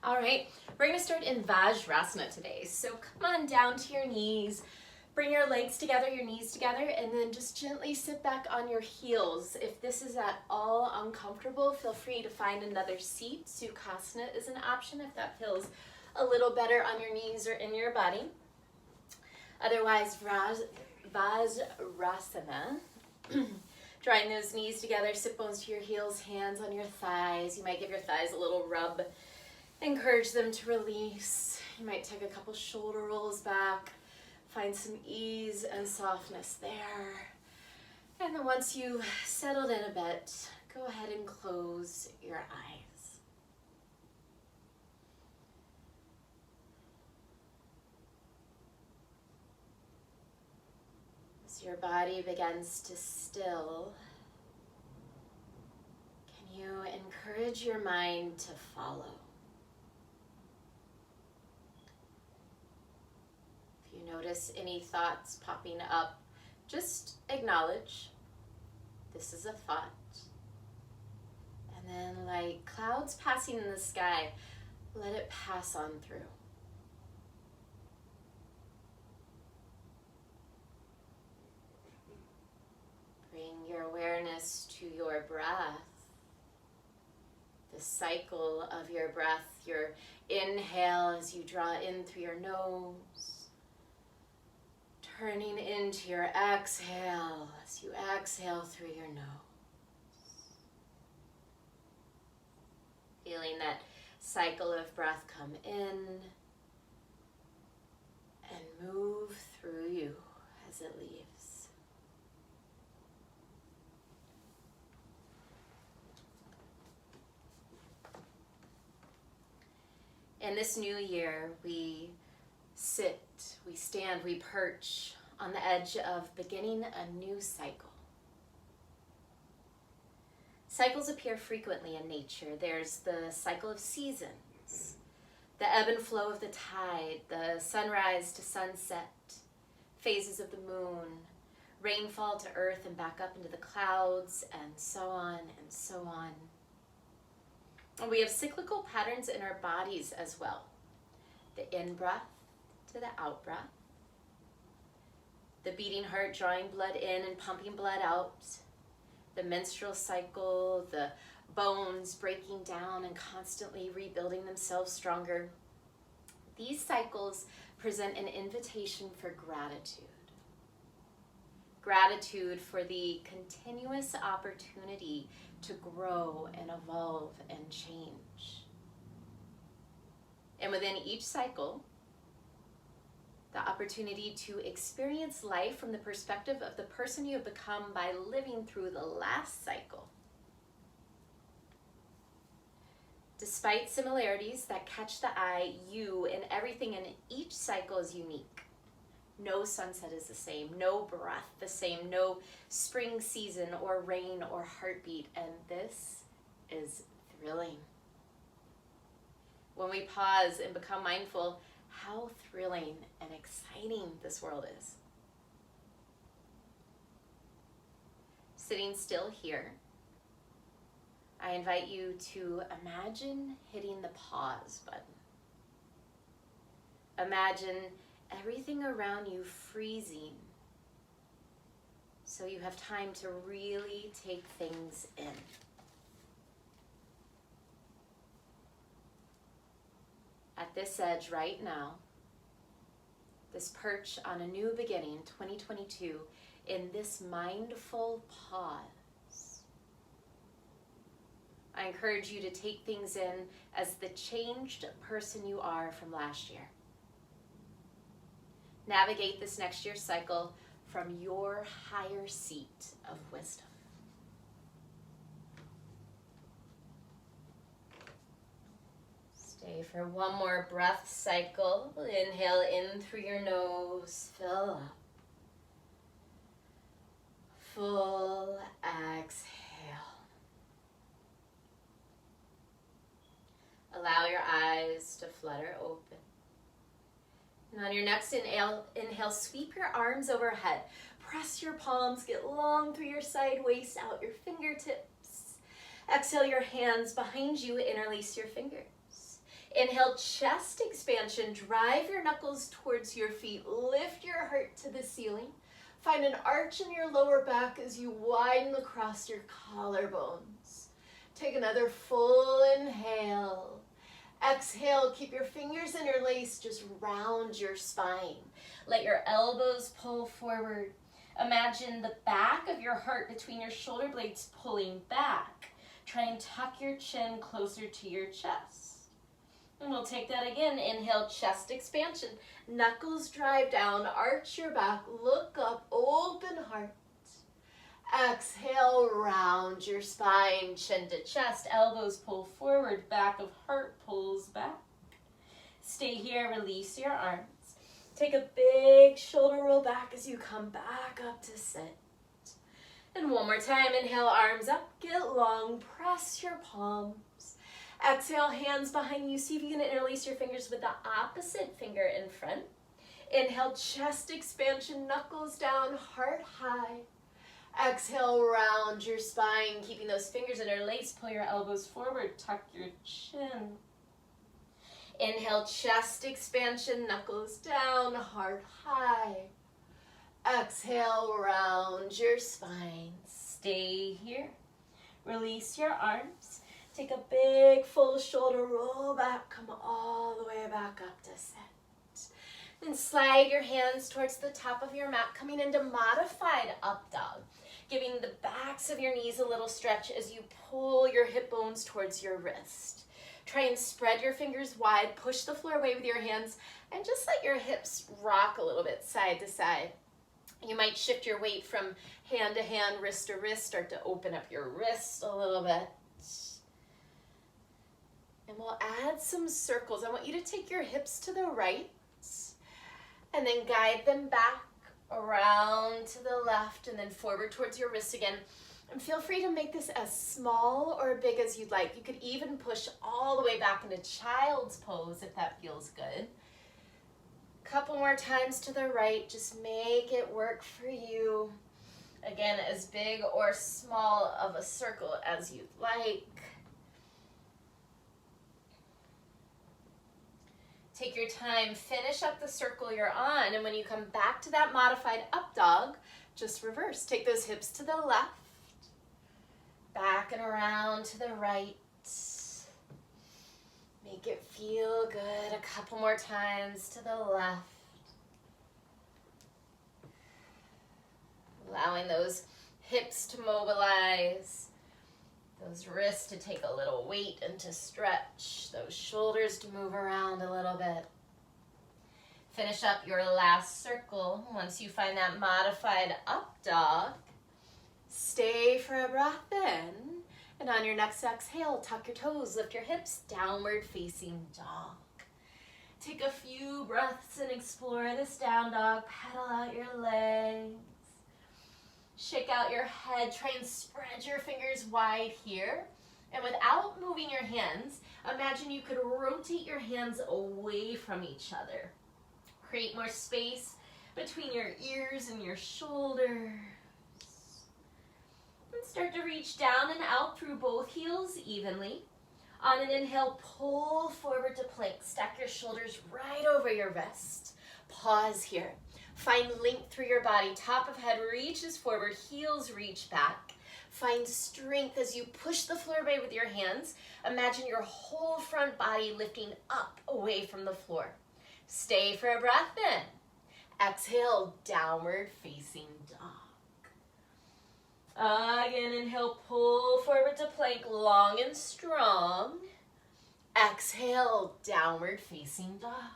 All right, we're gonna start in Vajrasana today. So come on down to your knees, bring your legs together, your knees together, and then just gently sit back on your heels. If this is at all uncomfortable, feel free to find another seat. Sukhasana is an option if that feels a little better on your knees or in your body. Otherwise, Vajrasana. Drawing those knees together, sit bones to your heels, hands on your thighs. You might give your thighs a little rub. Encourage them to release. You might take a couple shoulder rolls back. Find some ease and softness there. And then once you've settled in a bit, go ahead and close your eyes. As your body begins to still, can you encourage your mind to follow? If you notice any thoughts popping up, just acknowledge this is a thought. And then, like clouds passing in the sky, let it pass on through. Bring your awareness to your breath, the cycle of your breath, your inhale as you draw in through your nose, turning into your exhale as you exhale through your nose. Feeling that cycle of breath come in and move through you as it leaves. In this new year, we sit, we stand, we perch on the edge of beginning a new cycle. Cycles appear frequently in nature. There's the cycle of seasons, the ebb and flow of the tide, the sunrise to sunset, phases of the moon, rainfall to earth and back up into the clouds, and so on and so on. And we have cyclical patterns in our bodies as well. The in-breath to the out-breath. The beating heart drawing blood in and pumping blood out. The menstrual cycle, the bones breaking down and constantly rebuilding themselves stronger. These cycles present an invitation for gratitude. Gratitude for the continuous opportunity to grow and evolve and change. And within each cycle, the opportunity to experience life from the perspective of the person you have become by living through the last cycle. Despite similarities that catch the eye, you and everything in each cycle is unique. No sunset is the same, no breath the same, no spring season or rain or heartbeat, and this is thrilling. When we pause and become mindful, how thrilling and exciting this world is. Sitting still here, I invite you to imagine hitting the pause button. Imagine everything around you freezing so you have time to really take things in. At this edge right now, this perch on a new beginning, 2022, in this mindful pause, I encourage you to take things in as the changed person you are from last year. Navigate this next year's cycle from your higher seat of wisdom. Stay for one more breath cycle. Inhale in through your nose, fill up. Full exhale. Allow your eyes to flutter open. And on your next inhale, sweep your arms overhead. Press your palms, get long through your side waist, out your fingertips. Exhale your hands behind you, interlace your fingers. Inhale, chest expansion. Drive your knuckles towards your feet. Lift your heart to the ceiling. Find an arch in your lower back as you widen across your collarbones. Take another full inhale. Exhale, keep your fingers interlaced, just round your spine. Let your elbows pull forward. Imagine the back of your heart between your shoulder blades pulling back. Try and tuck your chin closer to your chest. And we'll take that again. Inhale, chest expansion. Knuckles drive down, arch your back, look up, open heart. Exhale, round your spine, chin to chest, elbows pull forward, back of heart pulls back. Stay here, release your arms. Take a big shoulder roll back as you come back up to sit. And one more time, inhale, arms up, get long, press your palms. Exhale, hands behind you. See if you can interlace your fingers with the opposite finger in front. Inhale, chest expansion, knuckles down, heart high. Exhale, round your spine, keeping those fingers interlaced. Pull your elbows forward, tuck your chin. Inhale, chest expansion, knuckles down, heart high. Exhale, round your spine. Stay here. Release your arms. Take a big full shoulder roll back, come all the way back up to sit. Then slide your hands towards the top of your mat, coming into modified up dog. Giving the backs of your knees a little stretch as you pull your hip bones towards your wrist. Try and spread your fingers wide, push the floor away with your hands, and just let your hips rock a little bit side to side. You might shift your weight from hand to hand, wrist to wrist, start to open up your wrist a little bit. And we'll add some circles. I want you to take your hips to the right and then guide them back around to the left and then forward towards your wrist again. And feel free to make this as small or big as you'd like. You could even push all the way back into child's pose if that feels good. Couple more times to the right. Just make it work for you. Again, as big or small of a circle as you'd like. Take your time, finish up the circle you're on, and when you come back to that modified up dog, just reverse. Take those hips to the left, back and around to the right. Make it feel good. A couple more times to the left. Allowing those hips to mobilize. Those wrists to take a little weight and to stretch. Those shoulders to move around a little bit. Finish up your last circle. Once you find that modified up dog, stay for a breath in. And on your next exhale, tuck your toes, lift your hips, downward facing dog. Take a few breaths and explore this down dog. Pedal out your legs. Shake out your head, try and spread your fingers wide here. And without moving your hands, imagine you could rotate your hands away from each other. Create more space between your ears and your shoulders. And start to reach down and out through both heels evenly. On an inhale, pull forward to plank. Stack your shoulders right over your wrist. Pause here. Find length through your body. Top of head reaches forward, heels reach back. Find strength as you push the floor away with your hands. Imagine your whole front body lifting up away from the floor. Stay for a breath in. Exhale, downward facing dog. Again, inhale, pull forward to plank, long and strong. Exhale, downward facing dog.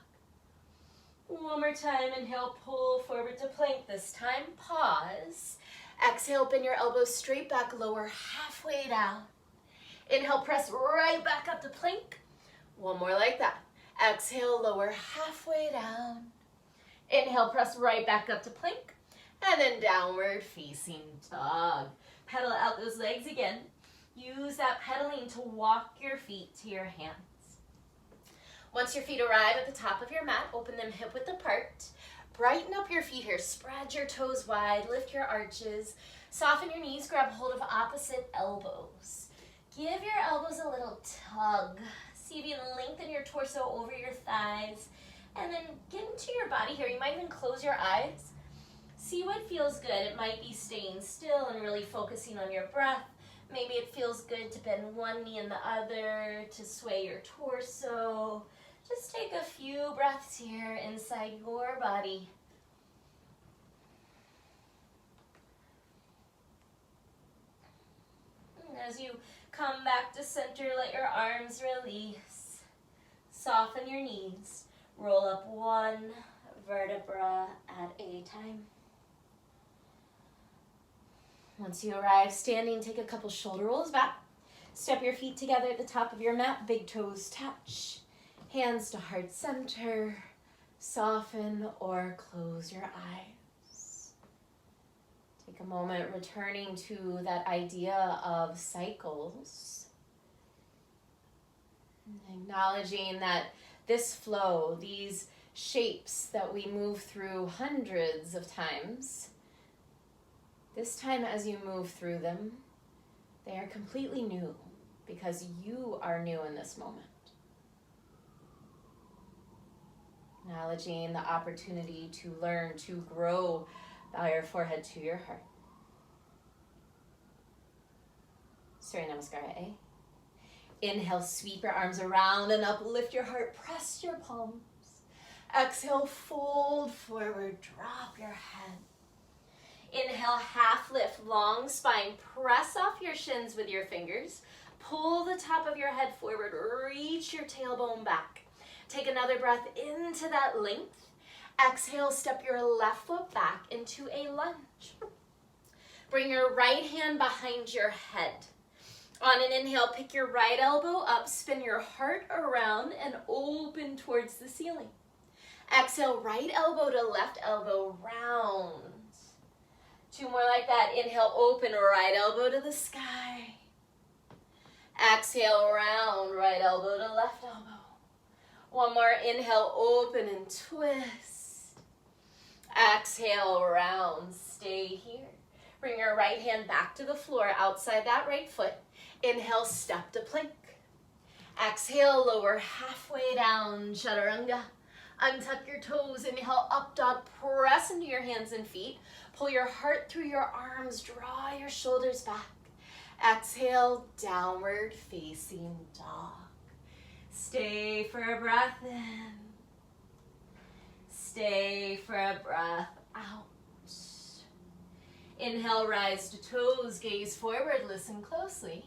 One more time, inhale, pull forward to plank. This time, pause. Exhale, bend your elbows straight back, lower halfway down. Inhale, press right back up to plank. One more like that. Exhale, lower halfway down. Inhale, press right back up to plank. And then downward facing dog. Pedal out those legs again. Use that pedaling to walk your feet to your hands. Once your feet arrive at the top of your mat, open them hip width apart. Brighten up your feet here. Spread your toes wide. Lift your arches. Soften your knees. Grab hold of opposite elbows. Give your elbows a little tug. See if you can lengthen your torso over your thighs. And then get into your body here. You might even close your eyes. See what feels good. It might be staying still and really focusing on your breath. Maybe it feels good to bend one knee and the other, to sway your torso. Just take a few breaths here inside your body. And as you come back to center, let your arms release. Soften your knees. Roll up one vertebra at a time. Once you arrive standing, take a couple shoulder rolls back. Step your feet together at the top of your mat. Big toes touch. Hands to heart center. Soften or close your eyes. Take a moment returning to that idea of cycles. Acknowledging that this flow, these shapes that we move through hundreds of times, this time as you move through them, they are completely new because you are new in this moment. Acknowledging the opportunity to learn, to grow, bow your forehead to your heart. Surya Namaskara A. Inhale, sweep your arms around and up, lift your heart, press your palms. Exhale, fold forward, drop your head. Inhale, half lift, long spine, press off your shins with your fingers. Pull the top of your head forward, reach your tailbone back. Take another breath into that length. Exhale, step your left foot back into a lunge. Bring your right hand behind your head. On an inhale, pick your right elbow up, spin your heart around and open towards the ceiling. Exhale, right elbow to left elbow, round. Two more like that. Inhale, open, right elbow to the sky. Exhale, round, right elbow to left elbow. One more, inhale, open and twist. Exhale, round, stay here. Bring your right hand back to the floor, outside that right foot. Inhale, step to plank. Exhale, lower halfway down, chaturanga. Untuck your toes, inhale, up dog, press into your hands and feet. Pull your heart through your arms, draw your shoulders back. Exhale, downward facing dog. Stay for a breath in. Stay for a breath out. Inhale, rise to toes, gaze forward, listen closely.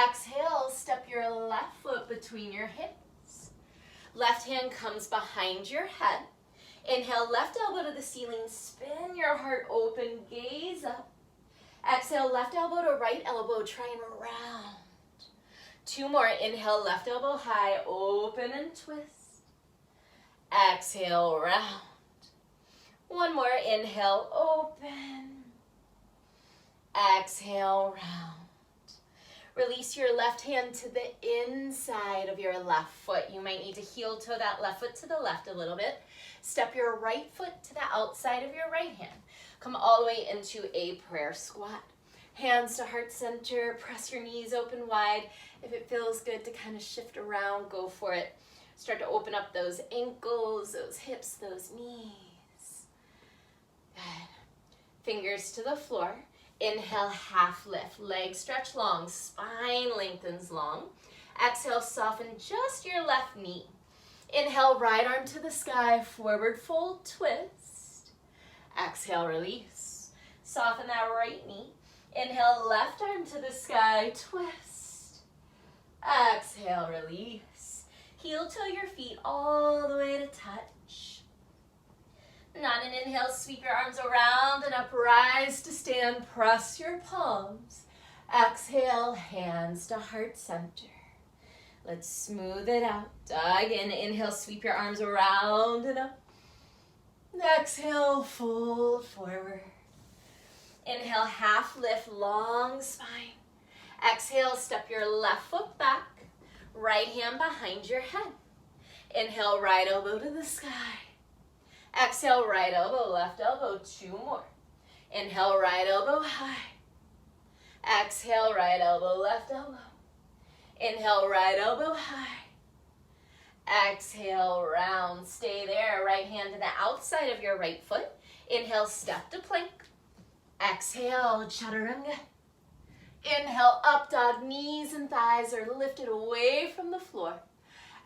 Exhale, step your left foot between your hips. Left hand comes behind your head. Inhale, left elbow to the ceiling, spin your heart open, gaze up. Exhale, left elbow to right elbow, try and round. Two more, inhale, left elbow high, open and twist. Exhale, round. One more, inhale, open. Exhale, round. Release your left hand to the inside of your left foot. You might need to heel toe that left foot to the left a little bit. Step your right foot to the outside of your right hand. Come all the way into a prayer squat. Hands to heart center, press your knees open wide. If it feels good to kind of shift around, go for it. Start to open up those ankles, those hips, those knees. Good. Fingers to the floor. Inhale, half lift, legs stretch long, spine lengthens long. Exhale, soften just your left knee. Inhale, right arm to the sky, forward fold, twist. Exhale, release. Soften that right knee. Inhale, left arm to the sky, twist. Exhale, release. Heel toe your feet all the way to touch. And on an inhale, sweep your arms around and up, rise to stand, press your palms. Exhale, hands to heart center. Let's smooth it out. Again, inhale, sweep your arms around and up. Exhale, fold forward. Inhale, half lift, long spine. Exhale, step your left foot back, right hand behind your head. Inhale, right elbow to the sky. Exhale, right elbow, left elbow, two more. Inhale, right elbow high. Exhale, right elbow, left elbow. Inhale, right elbow high. Exhale, round, stay there. Right hand to the outside of your right foot. Inhale, step to plank. Exhale, chaturanga. Inhale, up dog, knees and thighs are lifted away from the floor.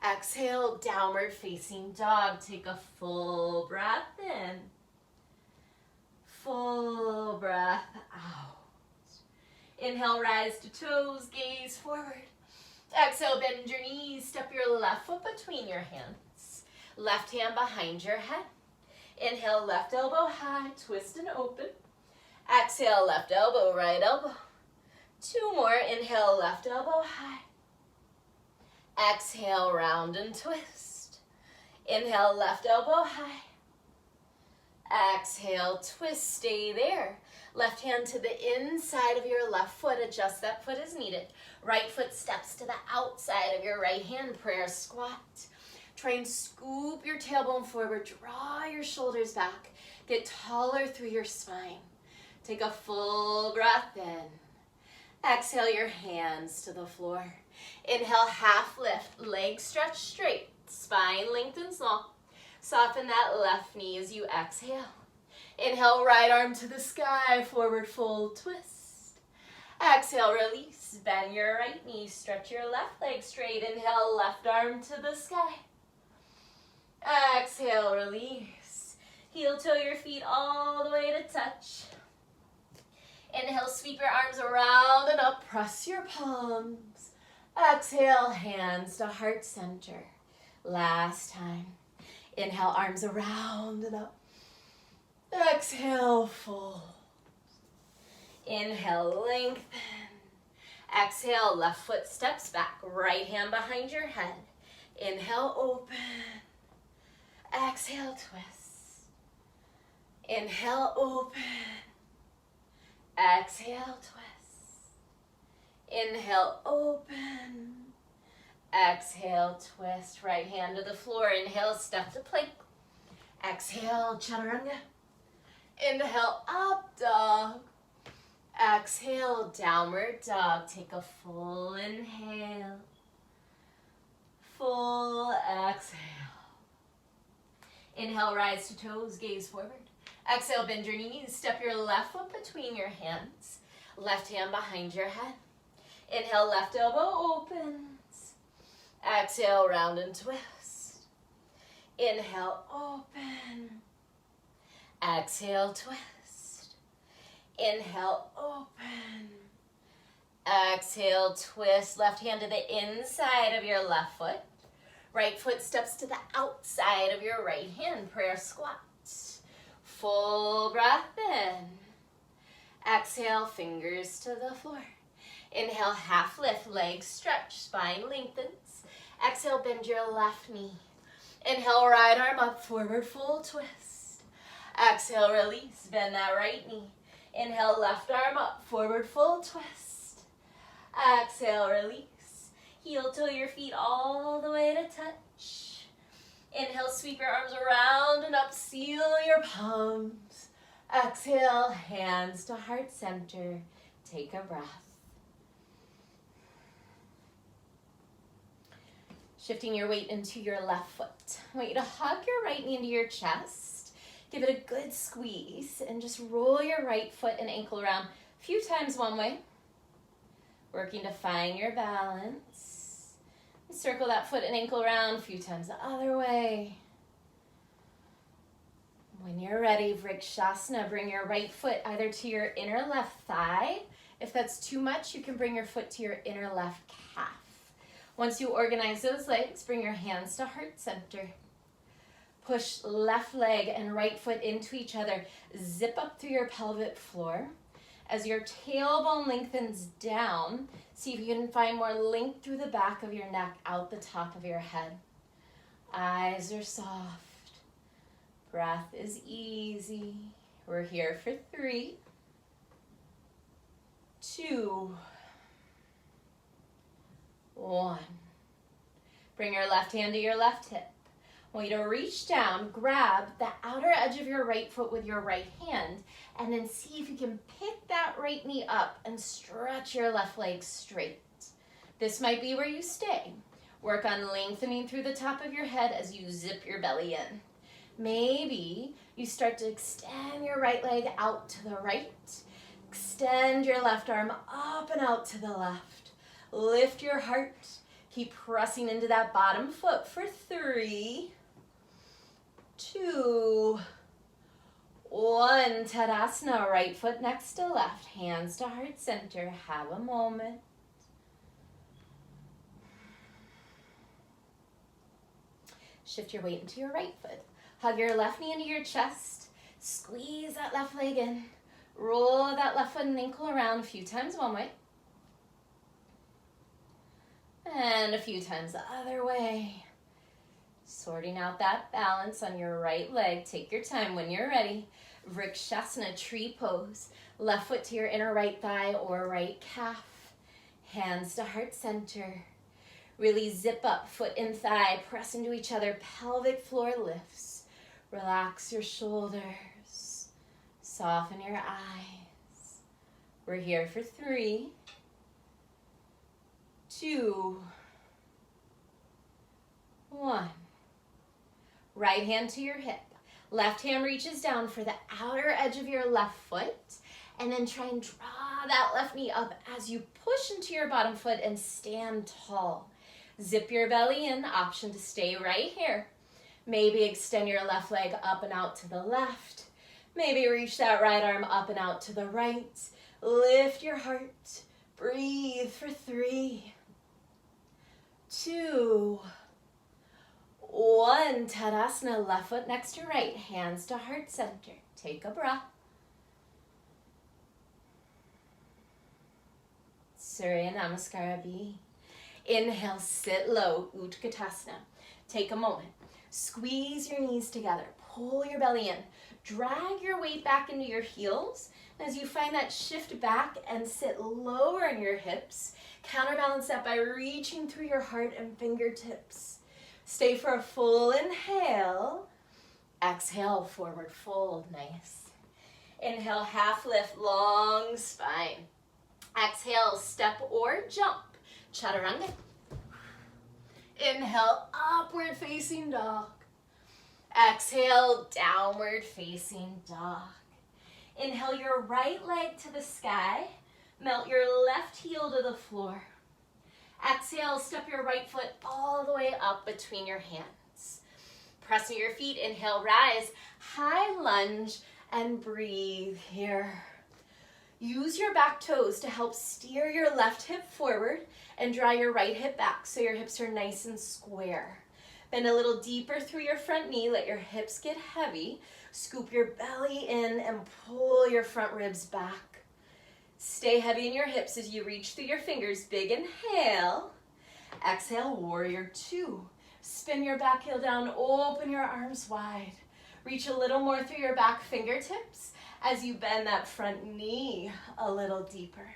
Exhale, downward facing dog. Take a full breath in. Full breath out. Inhale, rise to toes, gaze forward. Exhale, bend your knees, step your left foot between your hands. Left hand behind your head. Inhale, left elbow high, twist and open. Exhale, left elbow, right elbow. 2 more, inhale, left elbow high. Exhale, round and twist. Inhale, left elbow high. Exhale, twist, stay there. Left hand to the inside of your left foot, adjust that foot as needed. Right foot steps to the outside of your right hand, prayer squat. Try and scoop your tailbone forward, draw your shoulders back. Get taller through your spine. Take a full breath in. Exhale your hands to the floor. Inhale, half lift, legs stretch straight, spine lengthens long. Soften that left knee as you exhale. Inhale, right arm to the sky, forward fold, twist. Exhale, release, bend your right knee, stretch your left leg straight. Inhale, left arm to the sky. Exhale, release. Heel toe your feet all the way to touch. Inhale, sweep your arms around and up, press your palms. Exhale, hands to heart center. Last time. Inhale, arms around and up. Exhale, fold. Inhale, lengthen. Exhale, left foot steps back, right hand behind your head. Inhale, open. Exhale, twist. Inhale, open. Exhale, twist. Inhale, open. Exhale, twist. Right hand to the floor. Inhale, step to plank. Exhale, chaturanga. Inhale, up dog. Exhale, downward dog. Take a full inhale. Full exhale. Inhale, rise to toes, gaze forward. Exhale, bend your knees. Step your left foot between your hands. Left hand behind your head. Inhale, left elbow opens. Exhale, round and twist. Inhale, open. Exhale, twist. Inhale, open. Exhale, twist. Left hand to the inside of your left foot. Right foot steps to the outside of your right hand. Prayer squat. Full breath in. Exhale, fingers to the floor. Inhale, half lift, legs stretch, spine lengthens. Exhale, bend your left knee. Inhale, right arm up, forward fold, twist. Exhale, release, bend that right knee. Inhale, left arm up, forward fold, twist. Exhale, release. Heel toe your feet all the way to touch. Inhale, sweep your arms around and up, seal your palms. Exhale, hands to heart center. Take a breath. Shifting your weight into your left foot. I want you to hug your right knee into your chest. Give it a good squeeze and just roll your right foot and ankle around a few times one way. Working to find your balance. Circle that foot and ankle around a few times the other way. When you're ready, Rikshasana, bring your right foot either to your inner left thigh. If that's too much, you can bring your foot to your inner left calf. Once you organize those legs, bring your hands to heart center. Push left leg and right foot into each other. Zip up through your pelvic floor. As your tailbone lengthens down, see if you can find more length through the back of your neck, out the top of your head. Eyes are soft. Breath is easy. We're here for 3, 2, 1. Bring your left hand to your left hip. I want you to reach down, grab the outer edge of your right foot with your right hand, and then see if you can pick that right knee up and stretch your left leg straight. This might be where you stay. Work on lengthening through the top of your head as you zip your belly in. Maybe you start to extend your right leg out to the right. Extend your left arm up and out to the left. Lift your heart. Keep pressing into that bottom foot for 3, 2, 1. Tadasana, right foot next to left, hands to heart center. Have a moment. Shift your weight into your right foot. Hug your left knee into your chest. Squeeze that left leg in. Roll that left foot and ankle around a few times one way. And a few times the other way. Sorting out that balance on your right leg. Take your time when you're ready. Rikshasana, tree pose. Left foot to your inner right thigh or right calf. Hands to heart center. Really zip up, foot and thigh, press into each other, pelvic floor lifts. Relax your shoulders. Soften your eyes. We're here for 3, 2, 1. Right hand to your hip. Left hand reaches down for the outer edge of your left foot. And then try and draw that left knee up as you push into your bottom foot and stand tall. Zip your belly in, option to stay right here. Maybe extend your left leg up and out to the left. Maybe reach that right arm up and out to the right. Lift your heart. Breathe for 3, 2, 1. Tadasana, left foot next to right, hands to heart center. Take a breath. Surya Namaskara B. Inhale, sit low, Utkatasana. Take a moment. Squeeze your knees together. Pull your belly in. Drag your weight back into your heels. As you find that shift back and sit lower in your hips, counterbalance that by reaching through your heart and fingertips. Stay for a full inhale. Exhale, forward fold. Nice. Inhale, half lift, long spine. Exhale, step or jump. Chaturanga. Inhale, upward facing dog. Exhale, downward facing dog. Inhale your right leg to the sky. Melt your left heel to the floor. Exhale, step your right foot all the way up between your hands. Pressing your feet, inhale, rise. High lunge and breathe here. Use your back toes to help steer your left hip forward and draw your right hip back so your hips are nice and square. Bend a little deeper through your front knee, let your hips get heavy. Scoop your belly in and pull your front ribs back. Stay heavy in your hips as you reach through your fingers. Big inhale. Exhale, warrior 2. Spin your back heel down, open your arms wide. Reach a little more through your back fingertips as you bend that front knee a little deeper.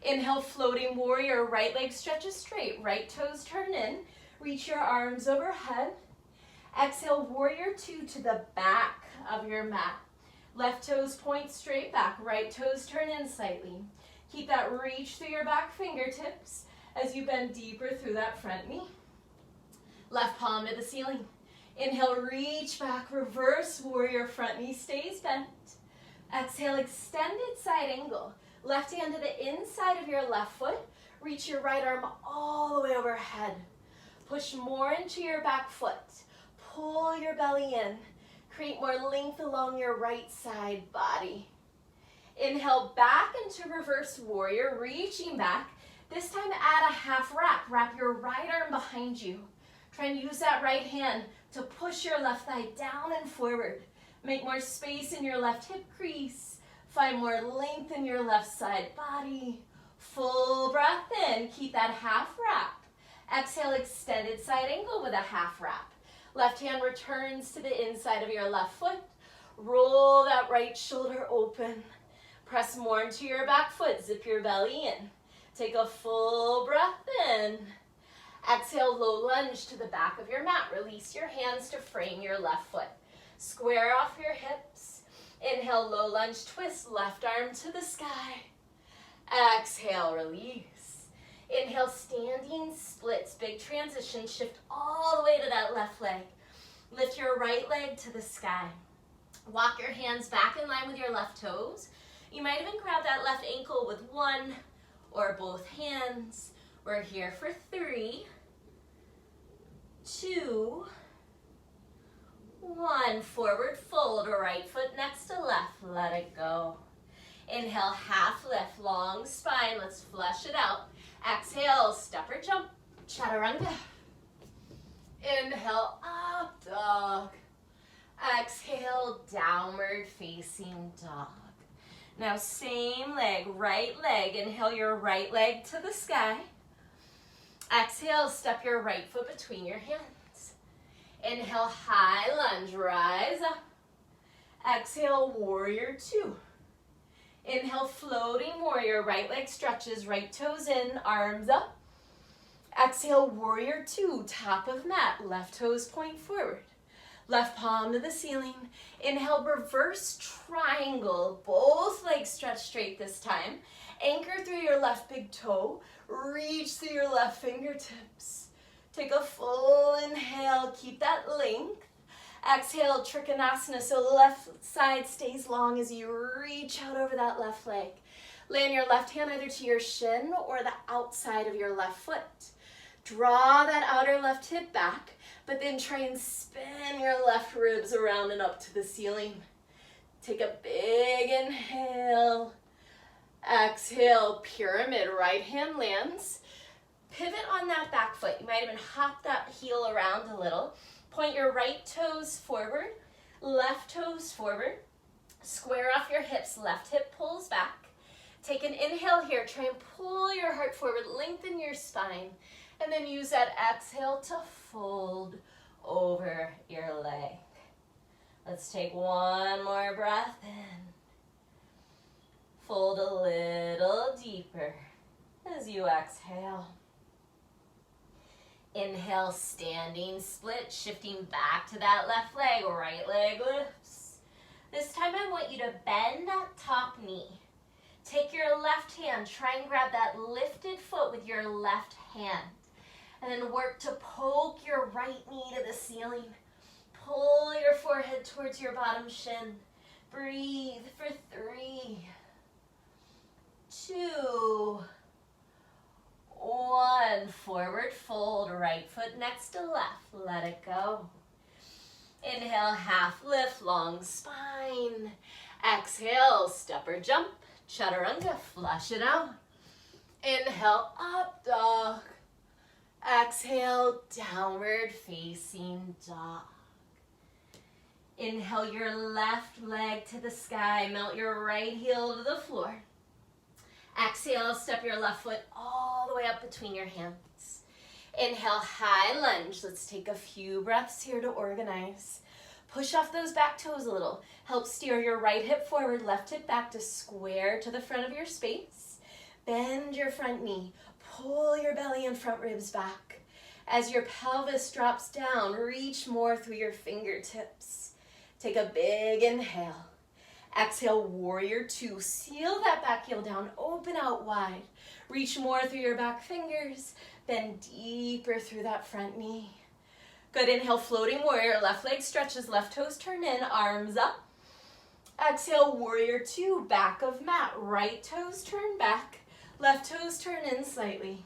Inhale, floating warrior, right leg stretches straight, right toes turn in, reach your arms overhead. Exhale, warrior 2 to the back of your mat. Left toes point straight back, right toes turn in slightly. Keep that reach through your back fingertips as you bend deeper through that front knee. Left palm to the ceiling. Inhale, reach back, reverse warrior, front knee stays bent. Exhale, extended side angle. Left hand to the inside of your left foot. Reach your right arm all the way overhead. Push more into your back foot. Pull your belly in. Create more length along your right side body. Inhale, back into reverse warrior, reaching back. This time add a half wrap. Wrap your right arm behind you. Try and use that right hand to push your left thigh down and forward. Make more space in your left hip crease. Find more length in your left side body. Full breath in. Keep that half wrap. Exhale, extended side angle with a half wrap. Left hand returns to the inside of your left foot. Roll that right shoulder open. Press more into your back foot. Zip your belly in. Take a full breath in. Exhale, low lunge to the back of your mat. Release your hands to frame your left foot. Square off your hips. Inhale, low lunge twist, left arm to the sky. Exhale, release. Inhale, standing splits, big transition. Shift all the way to that left leg. Lift your right leg to the sky. Walk your hands back in line with your left toes. You might even grab that left ankle with one or both hands. We're here for 3, 2, 1. Forward fold, right foot next to left. Let it go. Inhale, half lift, long spine. Let's flush it out. Exhale, step or jump, chaturanga. Inhale, up dog. Exhale, downward facing dog. Now same leg, right leg. Inhale your right leg to the sky. Exhale, step your right foot between your hands. Inhale, high lunge, rise up. Exhale, warrior 2. Inhale, floating warrior, right leg stretches, right toes in, arms up. Exhale, warrior 2, top of mat, left toes point forward. Left palm to the ceiling. Inhale, reverse triangle, both legs stretch straight this time. Anchor through your left big toe, reach through your left fingertips. Take a full inhale, keep that length. Exhale, Trikonasana, so the left side stays long as you reach out over that left leg. Land your left hand either to your shin or the outside of your left foot. Draw that outer left hip back, but then try and spin your left ribs around and up to the ceiling. Take a big inhale. Exhale, pyramid, right hand lands. Pivot on that back foot. You might even hop that heel around a little. Point your right toes forward, left toes forward. Square off your hips, left hip pulls back. Take an inhale here, try and pull your heart forward, lengthen your spine, and then use that exhale to fold over your leg. Let's take one more breath in. Fold a little deeper as you exhale. Inhale, standing split, shifting back to that left leg, right leg lifts. This time I want you to bend that top knee. Take your left hand, try and grab that lifted foot with your left hand. And then work to poke your right knee to the ceiling. Pull your forehead towards your bottom shin. Breathe for 3, 2, 1. Forward fold, right foot next to left. Let it go. Inhale, half lift, long spine. Exhale, step or jump, chaturanga, flush it out. Inhale, up dog. Exhale, downward facing dog. Inhale your left leg to the sky. Melt your right heel to the floor. Exhale, step your left foot all the way up between your hands. Inhale, high lunge. Let's take a few breaths here to organize. Push off those back toes a little. Help steer your right hip forward, left hip back to square to the front of your space. Bend your front knee. Pull your belly and front ribs back. As your pelvis drops down, reach more through your fingertips. Take a big inhale. Exhale, warrior 2. Seal that back heel down, open out wide. Reach more through your back fingers, bend deeper through that front knee. Good, inhale, floating warrior, left leg stretches, left toes turn in, arms up. Exhale, warrior 2, back of mat, right toes turn back, left toes turn in slightly.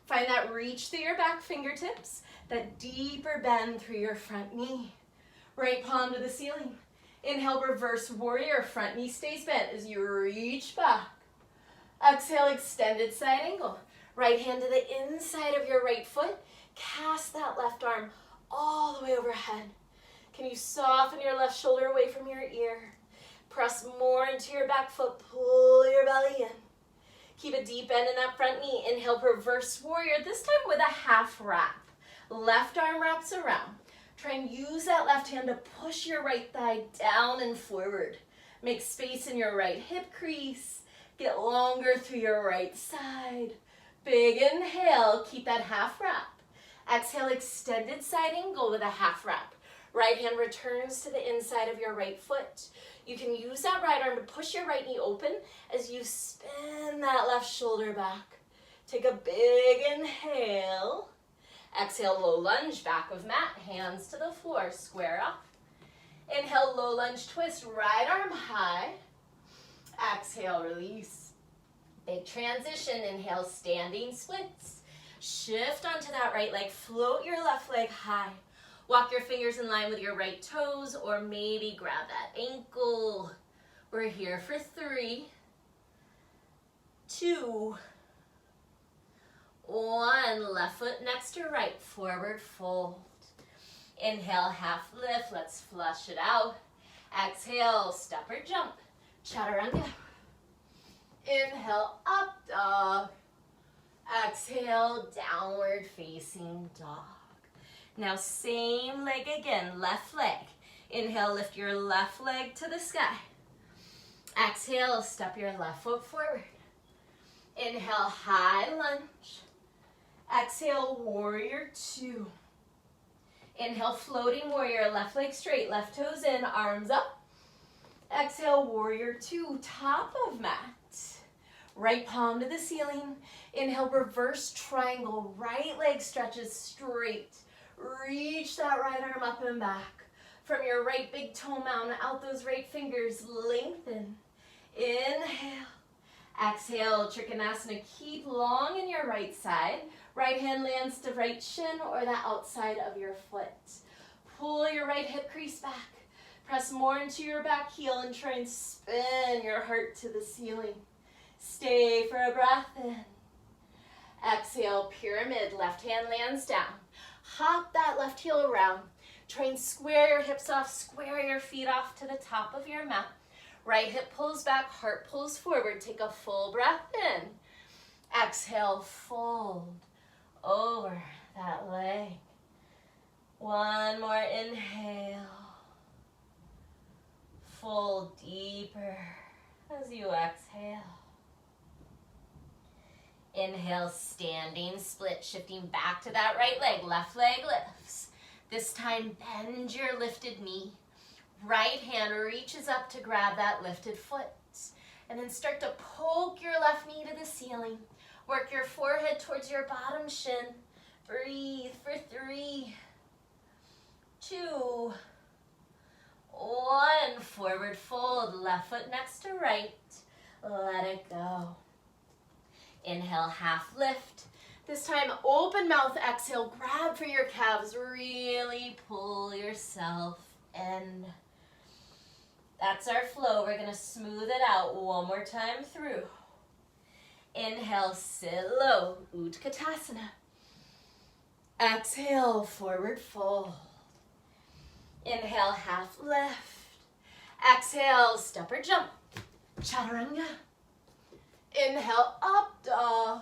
Find that reach through your back fingertips, that deeper bend through your front knee. Right palm to the ceiling. Inhale, reverse warrior, front knee stays bent as you reach back. Exhale, extended side angle. Right hand to the inside of your right foot. Cast that left arm all the way overhead. Can you soften your left shoulder away from your ear? Press more into your back foot, pull your belly in. Keep a deep bend in that front knee. Inhale, reverse warrior, this time with a half wrap. Left arm wraps around. Try and use that left hand to push your right thigh down and forward. Make space in your right hip crease. Get longer through your right side. Big inhale, keep that half wrap. Exhale, extended side angle with a half wrap. Right hand returns to the inside of your right foot. You can use that right arm to push your right knee open as you spin that left shoulder back. Take a big inhale. Exhale, low lunge, back of mat, hands to the floor, square up. Inhale, low lunge twist, right arm high. Exhale, release. Big transition, inhale, standing splits. Shift onto that right leg, float your left leg high. Walk your fingers in line with your right toes, or maybe grab that ankle. We're here for 3, 2, 1. Left foot next to right, forward fold. Inhale, half lift, let's flush it out. Exhale, step or jump, chaturanga. Inhale, up dog. Exhale, downward facing dog. Now same leg again, left leg. Inhale, lift your left leg to the sky. Exhale, step your left foot forward. Inhale, high lunge. Exhale, warrior 2. Inhale, floating warrior, left leg straight, left toes in, arms up. Exhale, warrior 2, top of mat. Right palm to the ceiling. Inhale, reverse triangle, right leg stretches straight. Reach that right arm up and back. From your right big toe mound, out those right fingers, lengthen. Inhale. Exhale, Trikonasana, keep long in your right side. Right hand lands to right shin or the outside of your foot. Pull your right hip crease back. Press more into your back heel and try and spin your heart to the ceiling. Stay for a breath in. Exhale, pyramid, left hand lands down. Hop that left heel around. Try and square your hips off, square your feet off to the top of your mat. Right hip pulls back, heart pulls forward. Take a full breath in. Exhale, fold over that leg. One more inhale. Fold deeper as you exhale. Inhale, standing split, shifting back to that right leg. Left leg lifts. This time, bend your lifted knee. Right hand reaches up to grab that lifted foot. And then start to poke your left knee to the ceiling. Work your forehead towards your bottom shin. Breathe for 3, 2, 1. Forward fold, left foot next to right. Let it go. Inhale, half lift. This time, open mouth, exhale, grab for your calves. Really pull yourself in. That's our flow. We're going to smooth it out one more time through. Inhale, sit low, Utkatasana. Exhale, forward fold. Inhale, half lift. Exhale, step or jump, chaturanga. Inhale, up dog.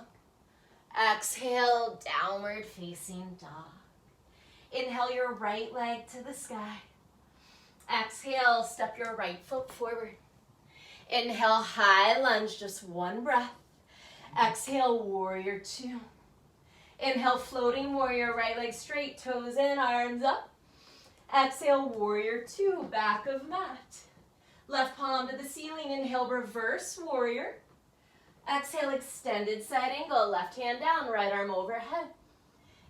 Exhale, downward facing dog. Inhale your right leg to the sky. Exhale, step your right foot forward. Inhale, high lunge, just one breath. Exhale, warrior 2. Inhale, floating warrior, right leg straight, toes in, arms up. Exhale, warrior 2, back of mat. Left palm to the ceiling, inhale, reverse warrior. Exhale, extended side angle, left hand down, right arm overhead.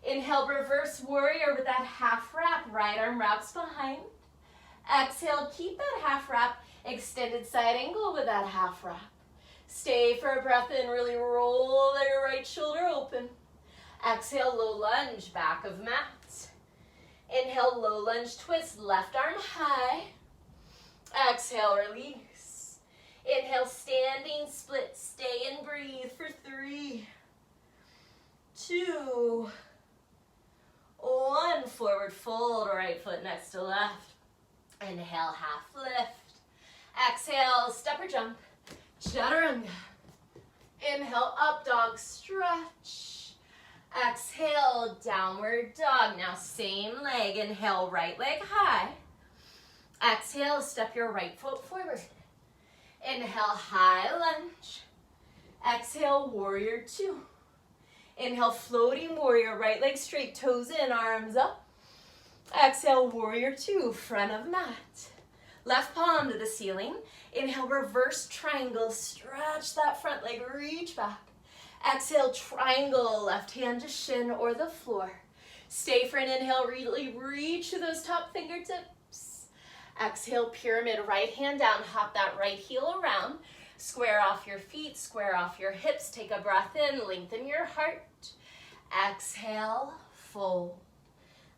Inhale, reverse warrior with that half wrap, right arm wraps behind. Exhale, keep that half wrap, extended side angle with that half wrap. Stay for a breath in, really roll your right shoulder open. Exhale, low lunge, back of mat. Inhale, low lunge twist, left arm high. Exhale, release. Inhale, standing split, stay and breathe for 3, 2, 1. Forward fold, right foot next to left. Inhale, half lift. Exhale, step or jump, chaturanga. Inhale, up dog, stretch. Exhale, downward dog. Now same leg, inhale, right leg high. Exhale, step your right foot forward. Inhale, high lunge. Exhale, warrior 2. Inhale, floating warrior, right leg straight, toes in, arms up. Exhale, warrior 2, front of mat. Left palm to the ceiling. Inhale, reverse triangle, stretch that front leg, reach back. Exhale, triangle, left hand to shin or the floor. Stay for an inhale, really reach to those top fingertips. Exhale, pyramid, right hand down, hop that right heel around. Square off your feet, square off your hips. Take a breath in, lengthen your heart. Exhale, fold.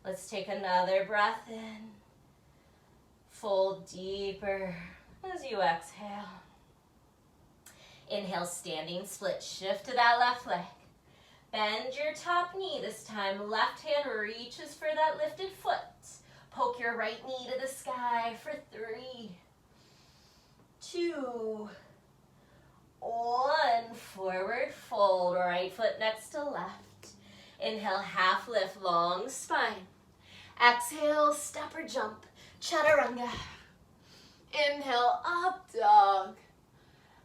Let's take another breath in. Fold deeper as you exhale. Inhale, standing split. Shift to that left leg. Bend your top knee. This time, left hand reaches for that lifted foot. Poke your right knee to the sky for 3, 2, 1. Forward fold. Right foot next to left. Inhale, half lift, long spine. Exhale, step or jump. Chaturanga. Inhale, up dog.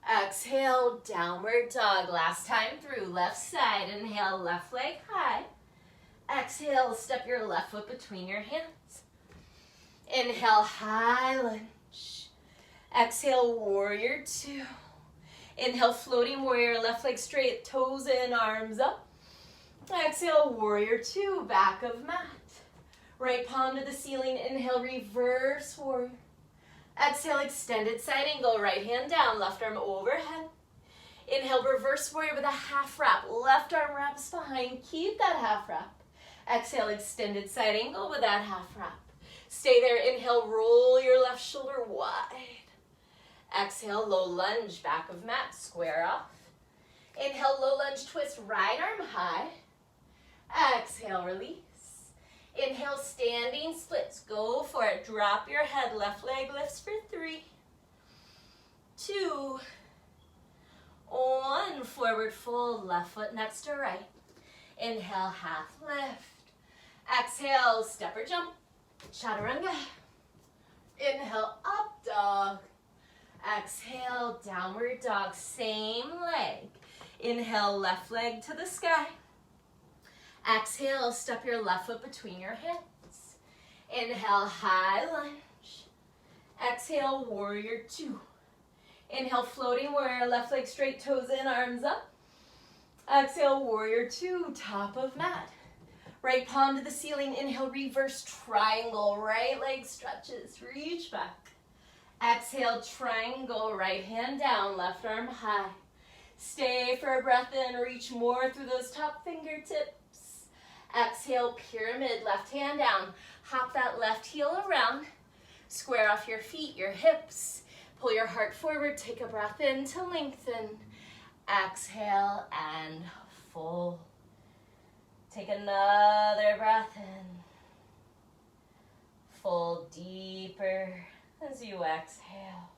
Exhale, downward dog. Last time through, left side. Inhale, left leg high. Exhale, step your left foot between your hands. Inhale, high lunge. Exhale, warrior 2. Inhale, floating warrior, left leg straight, toes in, arms up. Exhale, warrior 2, back of mat. Right palm to the ceiling. Inhale, reverse warrior. Exhale, extended side angle, right hand down, left arm overhead. Inhale, reverse warrior with a half wrap. Left arm wraps behind, keep that half wrap. Exhale, extended side angle with that half wrap. Stay there, inhale, roll your left shoulder wide. Exhale, low lunge, back of mat, square off. Inhale, low lunge, twist, right arm high. Exhale, release. Inhale, standing splits. Go for it. Drop your head. Left leg lifts for 3, 2, 1. Forward fold. Left foot next to right. Inhale, half lift. Exhale, step or jump. Chaturanga. Inhale, up dog. Exhale, downward dog. Same leg. Inhale, left leg to the sky. Exhale, step your left foot between your hands. Inhale, high lunge. Exhale, warrior 2. Inhale, floating warrior, left leg straight, toes in, arms up. Exhale, warrior 2, top of mat. Right palm to the ceiling. Inhale, reverse triangle. Right leg stretches, reach back. Exhale, triangle, right hand down, left arm high. Stay for a breath in, reach more through those top fingertips. Exhale, pyramid, left hand down. Hop that left heel around. Square off your feet, your hips. Pull your heart forward, take a breath in to lengthen. Exhale and fold. Take another breath in. Fold deeper as you exhale.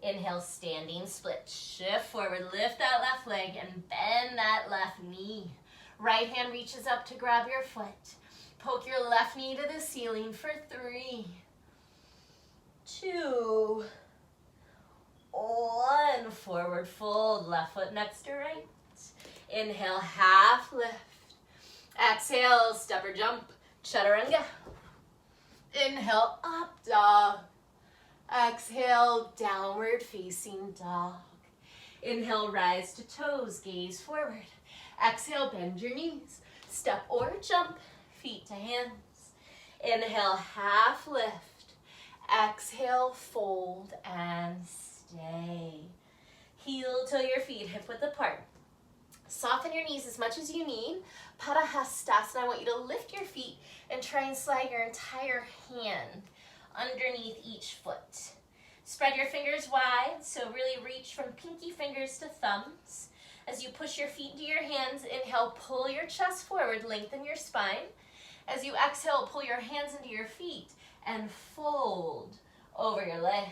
Inhale, standing split. Shift forward, lift that left leg and bend that left knee. Right hand reaches up to grab your foot. Poke your left knee to the ceiling for 3, 2, 1. Forward fold, left foot next to right. Inhale, half lift. Exhale, step or jump, chaturanga. Inhale, up dog. Exhale, downward facing dog. Inhale, rise to toes, gaze forward. Exhale, bend your knees. Step or jump, feet to hands. Inhale, half lift. Exhale, fold and stay. Heel till your feet hip width apart. Soften your knees as much as you need. Padahastasana, I want you to lift your feet and try and slide your entire hand underneath each foot. Spread your fingers wide, so really reach from pinky fingers to thumbs. As you push your feet into your hands, inhale, pull your chest forward, lengthen your spine. As you exhale, pull your hands into your feet and fold over your legs.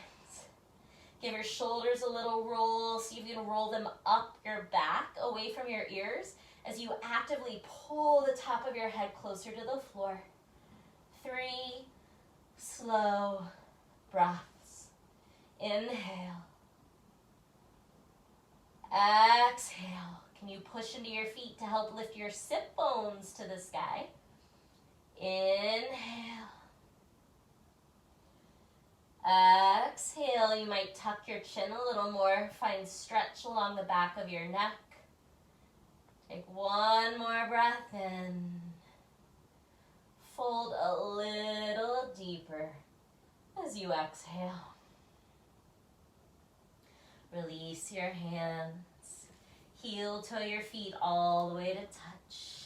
Give your shoulders a little roll, see if you can roll them up your back, away from your ears, as you actively pull the top of your head closer to the floor. 3 slow breaths. Inhale. Exhale. Can you push into your feet to help lift your sit bones to the sky? Inhale. Exhale. You might tuck your chin a little more. Find stretch along the back of your neck. Take one more breath in. Fold a little deeper as you exhale. Release your hands. Heel toe your feet all the way to touch.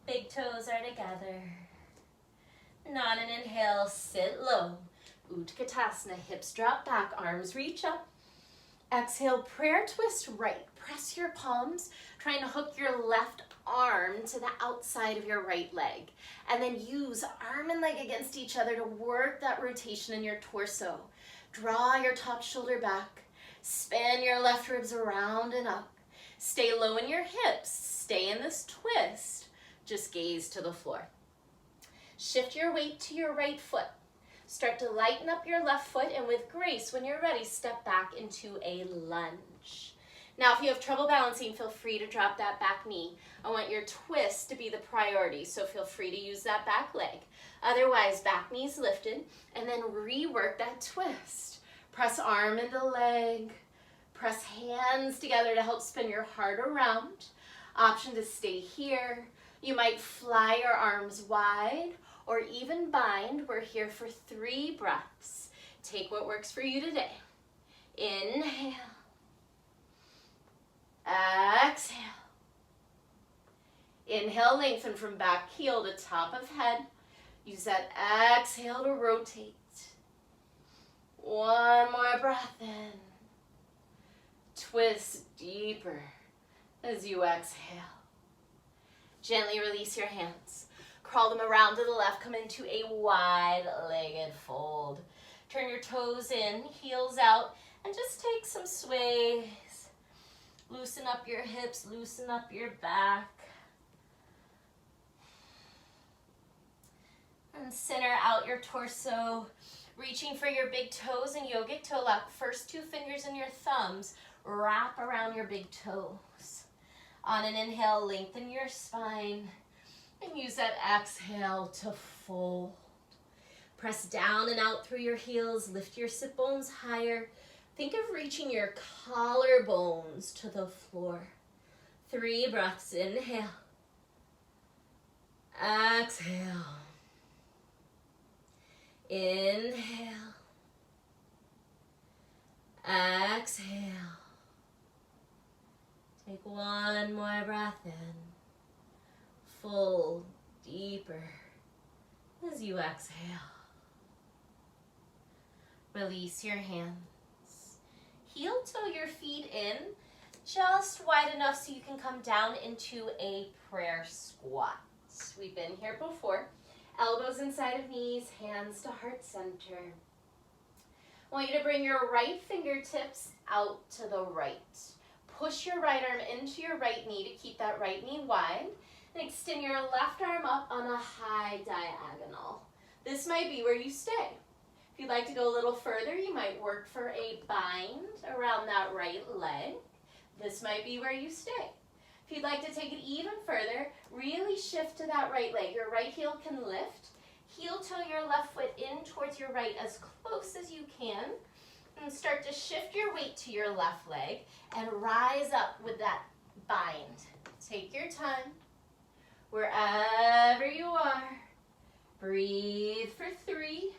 Big toes are together. And on an inhale, sit low. Utkatasana, hips drop back, arms reach up. Exhale, prayer twist right. Press your palms, trying to hook your left arm to the outside of your right leg. And then use arm and leg against each other to work that rotation in your torso. Draw your top shoulder back. Spin your left ribs around and up. Stay low in your hips. Stay in this twist. Just gaze to the floor. Shift your weight to your right foot. Start to lighten up your left foot, and with grace, when you're ready, step back into a lunge. Now, if you have trouble balancing, feel free to drop that back knee. I want your twist to be the priority, so feel free to use that back leg. Otherwise, back knee's lifted, and then rework that twist. Press arm into leg. Press hands together to help spin your heart around. Option to stay here. You might fly your arms wide or even bind. We're here for 3 breaths. Take what works for you today. Inhale. Exhale. Inhale, lengthen from back heel to top of head. Use that exhale to rotate. One more breath in. Twist deeper as you exhale. Gently release your hands. Crawl them around to the left. Come into a wide-legged fold. Turn your toes in, heels out, and just take some sways. Loosen up your hips, loosen up your back. And center out your torso. Reaching for your big toes and yogic toe lock. First 2 fingers and your thumbs wrap around your big toes. On an inhale, lengthen your spine. And use that exhale to fold. Press down and out through your heels. Lift your sit bones higher. Think of reaching your collarbones to the floor. 3 breaths. Inhale. Exhale. Inhale. Exhale. Take one more breath in. Fold deeper as you exhale. Release your hands. Heel toe your feet in just wide enough so you can come down into a prayer squat. We've been here before. Elbows inside of knees, hands to heart center. I want you to bring your right fingertips out to the right. Push your right arm into your right knee to keep that right knee wide. And extend your left arm up on a high diagonal. This might be where you stay. If you'd like to go a little further, you might work for a bind around that right leg. This might be where you stay. If you'd like to take it even further, really shift to that right leg. Your right heel can lift. Heel toe your left foot in towards your right as close as you can. And start to shift your weight to your left leg and rise up with that bind. Take your time. Wherever you are, breathe for 3.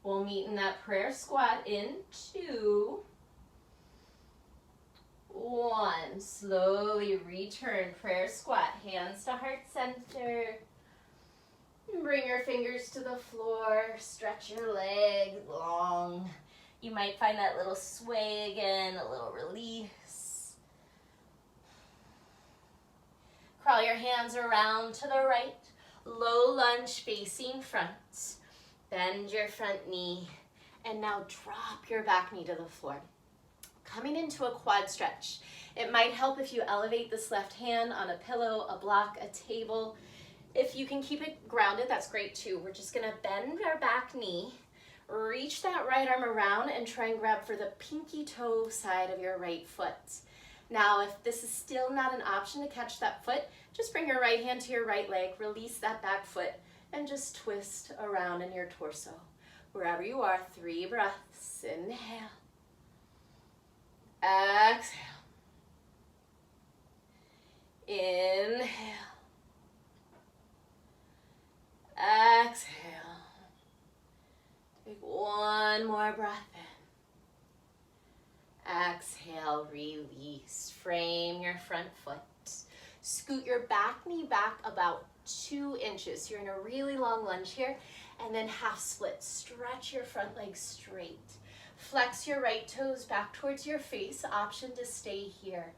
We'll meet in that prayer squat in 2. 1. Slowly return, prayer squat, hands to heart center. Bring your fingers to the floor, stretch your legs long. You might find that little sway again, a little release. Crawl your hands around to the right, low lunge facing front. Bend your front knee, and now drop your back knee to the floor. Coming into a quad stretch. It might help if you elevate this left hand on a pillow, a block, a table. If you can keep it grounded, that's great too. We're just gonna bend our back knee, reach that right arm around, and try and grab for the pinky toe side of your right foot. Now, if this is still not an option to catch that foot, just bring your right hand to your right leg, release that back foot, and just twist around in your torso. Wherever you are, 3 breaths. Inhale. Exhale. Inhale. Exhale. Take one more breath in. Exhale, release. Frame your front foot. Scoot your back knee back about 2 inches. You're in a really long lunge here. And then half split. Stretch your front leg straight. Flex your right toes back towards your face. Option to stay here.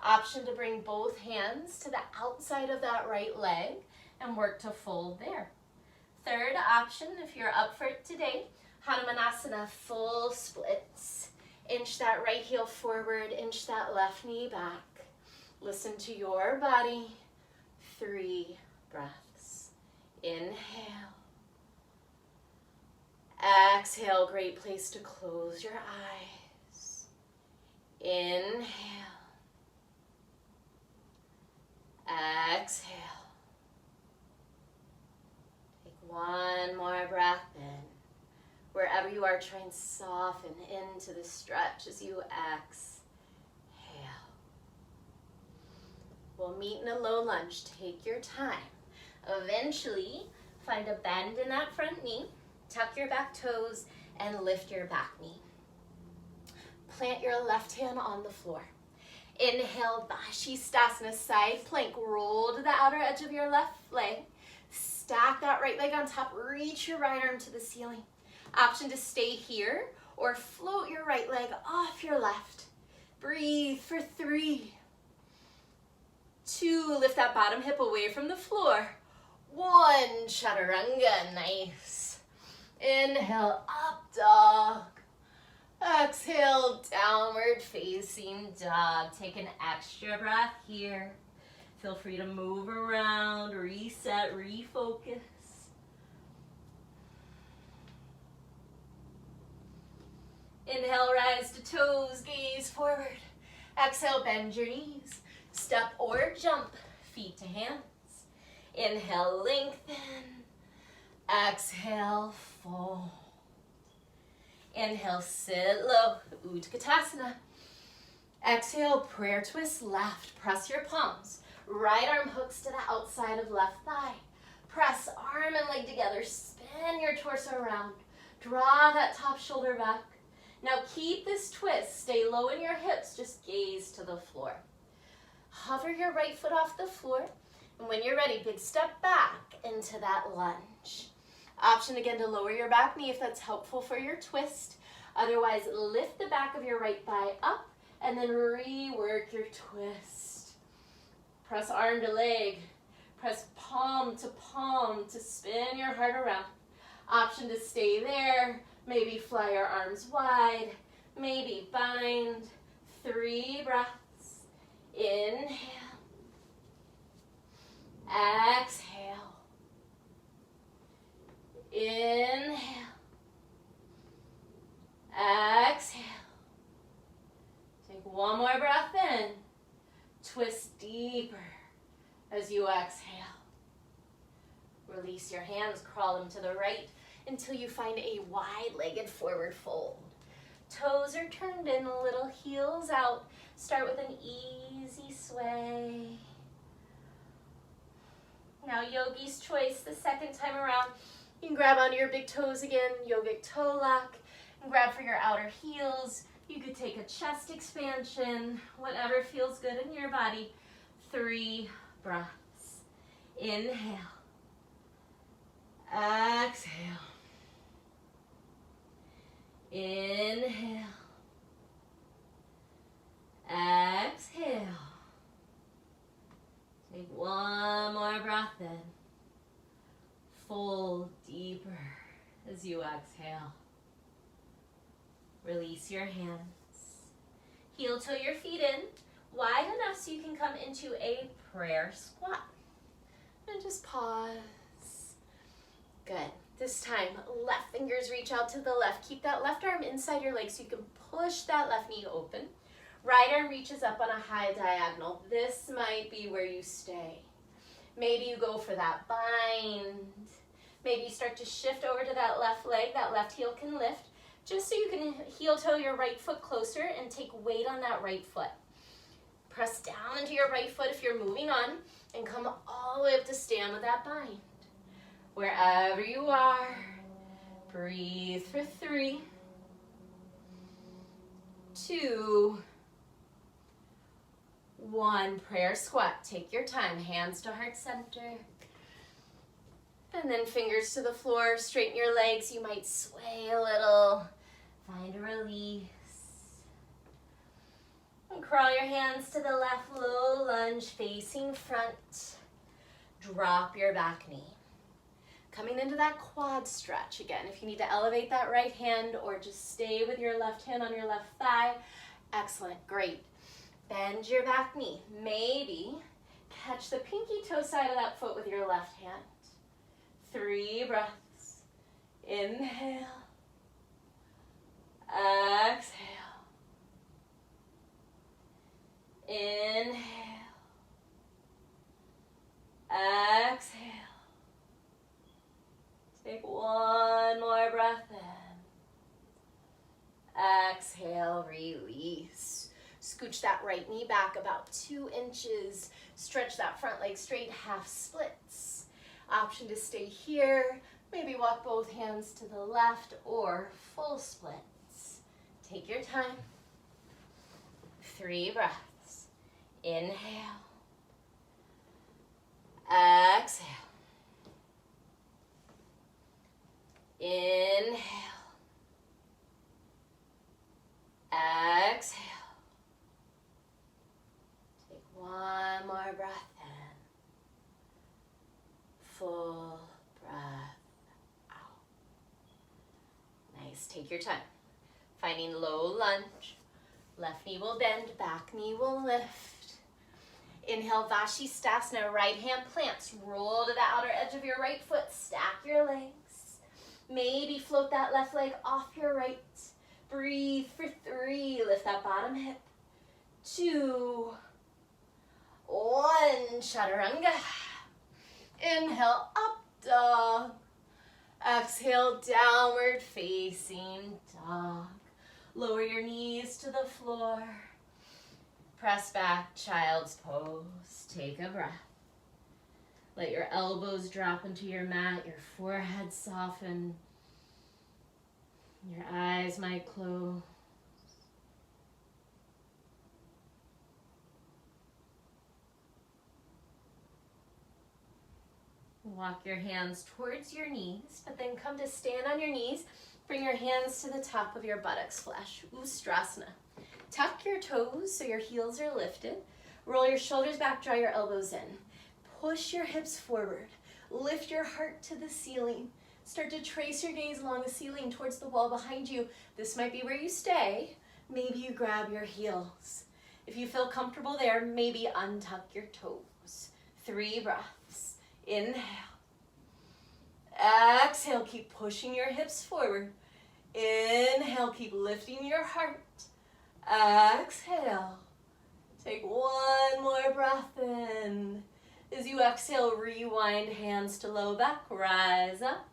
Option to bring both hands to the outside of that right leg and work to fold there. Third option, if you're up for it today, Hanumanasana, full splits. Inch that right heel forward, inch that left knee back. Listen to your body. 3 breaths. Inhale. Exhale, great place to close your eyes. Inhale. Exhale. Take one more breath in. Wherever you are, try and soften into the stretch as you exhale. We'll meet in a low lunge. Take your time. Eventually, find a bend in that front knee. Tuck your back toes and lift your back knee. Plant your left hand on the floor. Inhale, Vajrasana, side plank. Roll to the outer edge of your left leg. Stack that right leg on top. Reach your right arm to the ceiling. Option to stay here or float your right leg off your left. Breathe for 3, 2, lift that bottom hip away from the floor. 1, chaturanga, nice. Inhale, up dog. Exhale, downward facing dog. Take an extra breath here. Feel free to move around, reset, refocus. Inhale, rise to toes, gaze forward. Exhale, bend your knees. Step or jump, feet to hands. Inhale, lengthen. Exhale, fold. Inhale, sit low, Utkatasana. Exhale, prayer twist left. Press your palms. Right arm hooks to the outside of left thigh. Press arm and leg together. Spin your torso around. Draw that top shoulder back. Now keep this twist. Stay low in your hips. Just gaze to the floor. Hover your right foot off the floor. And when you're ready, big step back into that lunge. Option again to lower your back knee if that's helpful for your twist. Otherwise, lift the back of your right thigh up and then rework your twist. Press arm to leg. Press palm to spin your heart around. Option to stay there. Maybe fly your arms wide. Maybe bind. 3 breaths. Inhale. Exhale. Inhale. Exhale. Take one more breath in. Twist deeper as you exhale. Release your hands, crawl them to the right until you find a wide-legged forward fold. Toes are turned in, little heels out. Start with an easy sway. Now yogi's choice the second time around. You can grab onto your big toes again, yogic toe lock, and grab for your outer heels. You could take a chest expansion, whatever feels good in your body. 3 breaths. Inhale. Exhale. Inhale. Exhale. Take one more breath in. Fold deeper as you exhale. Release your hands. Heel toe your feet in, wide enough so you can come into a prayer squat. And just pause. Good. This time, left fingers reach out to the left. Keep that left arm inside your leg so you can push that left knee open. Right arm reaches up on a high diagonal. This might be where you stay. Maybe you go for that bind. Maybe you start to shift over to that left leg. That left heel can lift. just so you can heel toe your right foot closer and take weight on that right foot. Press down into your right foot if you're moving on, and come all the way up to stand with that bind. Wherever you are, breathe for 3, 2, 1. Prayer squat. Take your time. Hands to heart center. And then fingers to the floor. Straighten your legs. You might sway a little. Find a release. And crawl your hands to the left. Low lunge facing front. Drop your back knee. Coming into that quad stretch again. If you need to elevate that right hand or just stay with your left hand on your left thigh, excellent, great. Bend your back knee. Maybe catch the pinky toe side of that foot with your left hand. 3 breaths. Inhale. Exhale. Inhale. Exhale. Take 1 more breath in. Exhale, release. Scooch that right knee back about 2 inches. Stretch that front leg straight, half splits. Option to stay here. Maybe walk both hands to the left or full splits. Take your time. 3 breaths. Inhale. Exhale. Inhale. Exhale. Take 1 more breath in. Full breath out. Nice. Take your time. Finding low lunge. Left knee will bend, back knee will lift. Inhale, Vajrasana, right hand plants. Roll to the outer edge of your right foot. Stack your legs. Maybe float that left leg off your right. Breathe for 3. Lift that bottom hip. 2, 1. Chaturanga. Inhale, up dog. Exhale, downward facing dog. Lower your knees to the floor. Press back, child's pose. Take a breath. Let your elbows drop into your mat, your forehead soften. Your eyes might close. Walk your hands towards your knees, but then come to stand on your knees. Bring your hands to the top of your buttocks flesh, Ustrasana. Tuck your toes so your heels are lifted. Roll your shoulders back, draw your elbows in. Push your hips forward. Lift your heart to the ceiling. Start to trace your gaze along the ceiling towards the wall behind you. This might be where you stay. Maybe you grab your heels. If you feel comfortable there, maybe untuck your toes. 3 breaths. Inhale. Exhale, keep pushing your hips forward. Inhale, keep lifting your heart. Exhale. Take 1 more breath in. As you exhale, rewind hands to low back, rise up.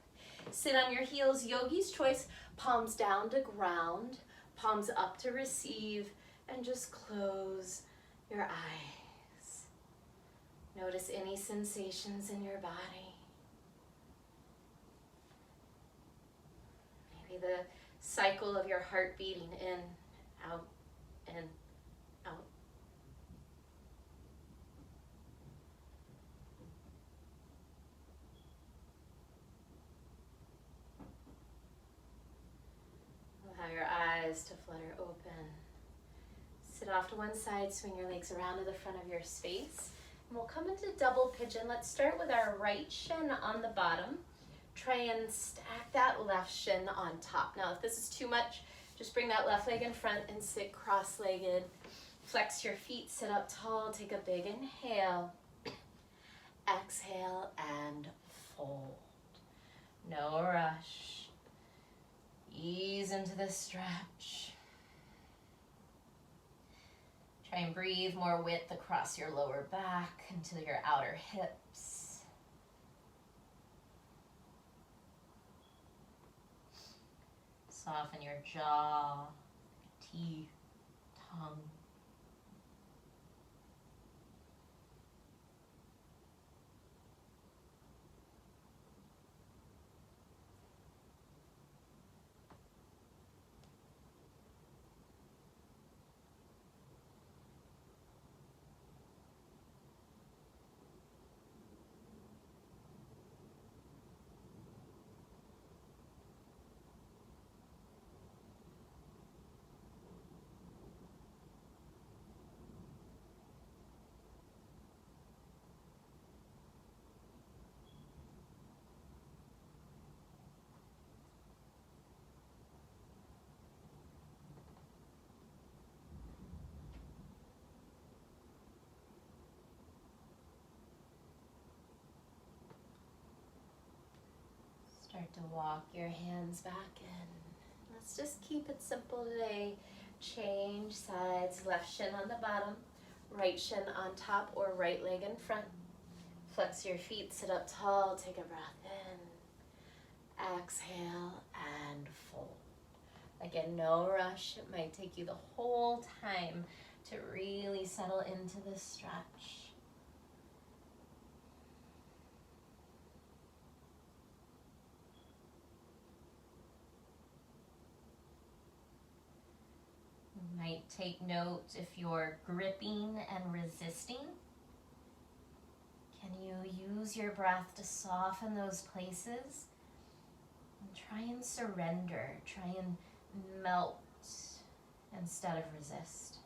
Sit on your heels, yogi's choice. Palms down to ground, palms up to receive, and just close your eyes. Notice any sensations in your body. Maybe the cycle of your heart beating in, out, in, out. Allow your eyes to flutter open. Sit off to one side, swing your legs around to the front of your space. And we'll come into double pigeon. Let's start with our right shin on the bottom. Try and stack that left shin on top. Now, if this is too much, just bring that left leg in front and sit cross-legged. Flex your feet, sit up tall, take a big inhale. Exhale and fold. No rush. Ease into the stretch. Try and breathe more width across your lower back into your outer hips. Soften your jaw, teeth, tongue. Start to walk your hands back in. Let's just keep it simple today. Change sides, left shin on the bottom, right shin on top or right leg in front. Flex your feet, sit up tall, take a breath in. Exhale and fold. Again, no rush. It might take you the whole time to really settle into this stretch. You might take note if you're gripping and resisting. Can you use your breath to soften those places? And try and surrender. Try and melt instead of resist.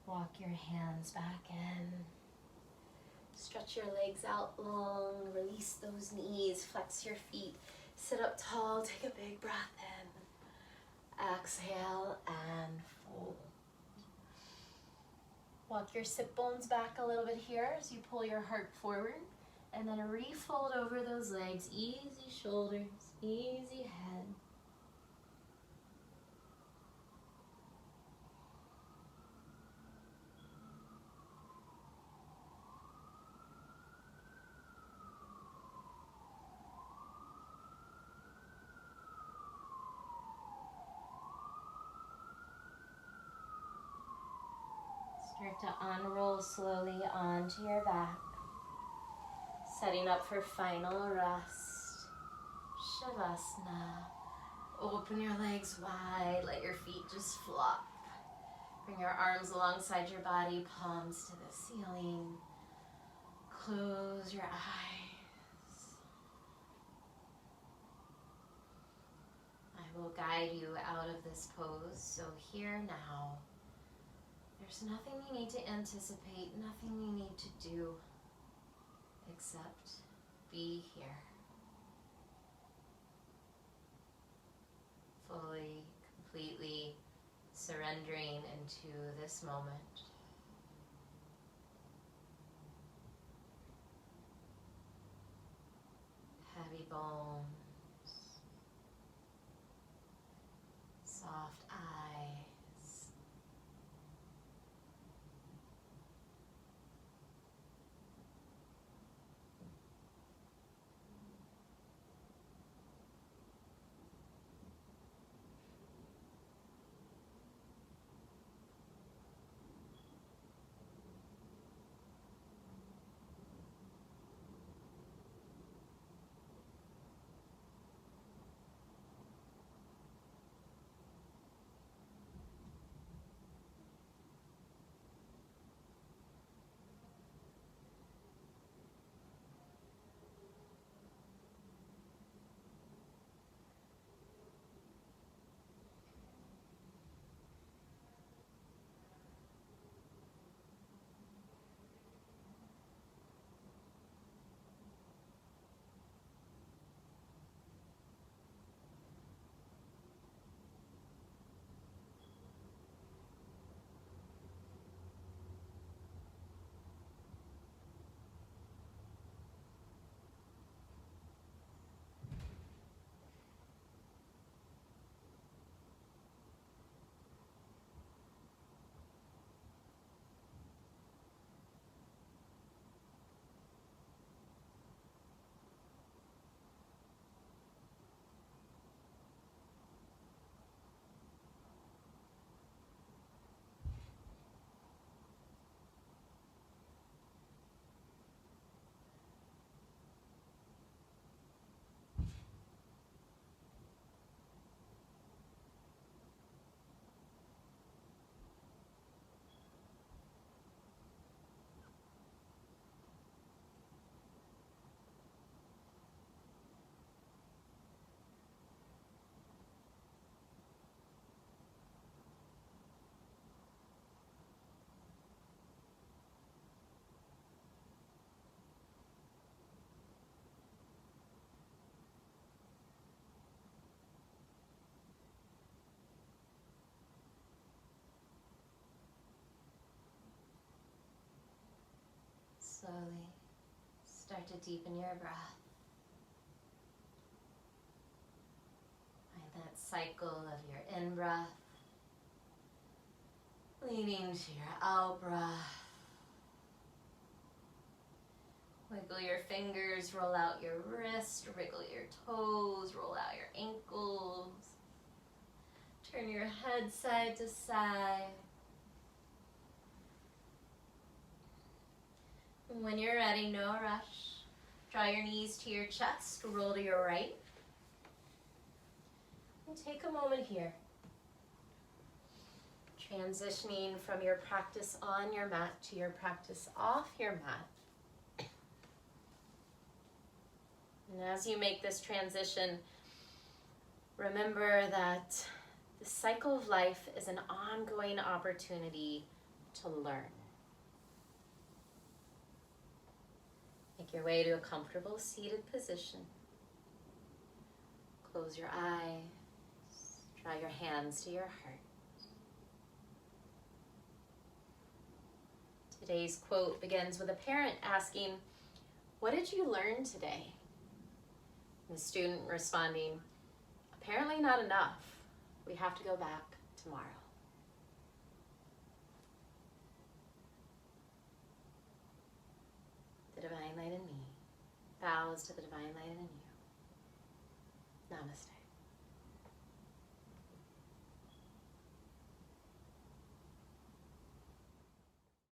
Walk your hands back in. Stretch your legs out long. Release those knees. Flex your feet. Sit up tall. Take a big breath in. Exhale and fold. Walk your sit bones back a little bit here as you pull your heart forward. And then refold over those legs. Easy shoulders. Easy head. Start to unroll slowly onto your back. Setting up for final rest. Shavasana. Open your legs wide. Let your feet just flop. Bring your arms alongside your body, palms to the ceiling. Close your eyes. I will guide you out of this pose. So here now. There's nothing you need to anticipate, nothing you need to do, except be here. Fully, completely surrendering into this moment. Heavy bones, soft eyes. slowly start to deepen your breath. Find that cycle of your in-breath leading to your out-breath. Wiggle your fingers, roll out your wrist, wriggle your toes, roll out your ankles. Turn your head side to side. And when you're ready, no rush. Draw your knees to your chest, roll to your right. And take a moment here. Transitioning from your practice on your mat to your practice off your mat. And as you make this transition, remember that the cycle of life is an ongoing opportunity to learn. Make your way to a comfortable seated position. Close your eyes. Draw your hands to your heart. Today's quote begins with a parent asking, "What did you learn today?" And the student responding, "Apparently not enough. We have to go back tomorrow." The divine light in me bows to the divine light in you. Namaste.